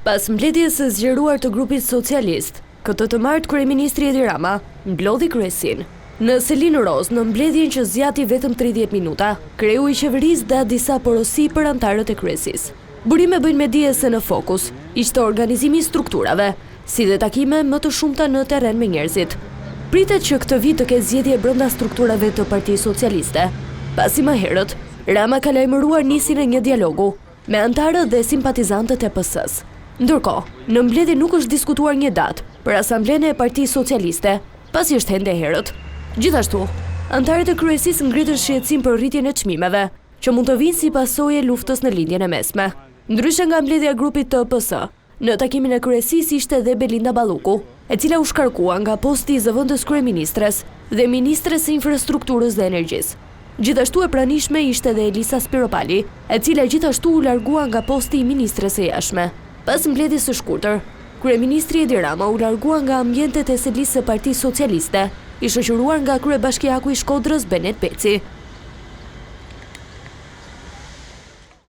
Pas mbledhjes së zgjeruar të grupit socialist, këtë të martë kryeministri Edi Rama mblodhi kryesin. Në Selin Roz, në mbledhjen që zgjati vetëm 30 minuta, kreu i qeverisë dha disa porosi për antarët e kryesisë. Burime bëjnë me dije se në fokus ishte organizimi i strukturave, si dhe takime më të shumta në terren me njerëzit. Pritet që këtë vit të ketë zgjedhje brenda strukturave të Partisë Socialiste, pasi më herët Rama ka lajmëruar nisjen e një dialogu me antarët dhe simpatizantët e PS-s. Ndërkohë, në mbledhje nuk është diskutuar një datë për asamblenë e Partisë Socialiste, pasi është hende herët. Gjithashtu, antarët e kryesisë ngritën shqetësim për rritjen e çmimeve, që mund të vinë si pasojë e luftës në lindjen e mesme. Ndryshe nga mbledhja e grupit të PS, në takimin e kryesisë ishte edhe Belinda Balluku, e cila u shkarkua nga posti i zëvendës kryeministres dhe ministres së infrastrukturës dhe energjisë. Gjithashtu e pranishme ishte edhe Elisa Spiropali, e cila gjithashtu u largua nga posti i ministres së jashtme. Pas mbledhjes së shkurtër, kryeministri Edi Rama u largua nga ambientet e selisë së Partisë Socialiste, i shoqëruar nga kryebashkiaku i Shkodrës Benet Peci.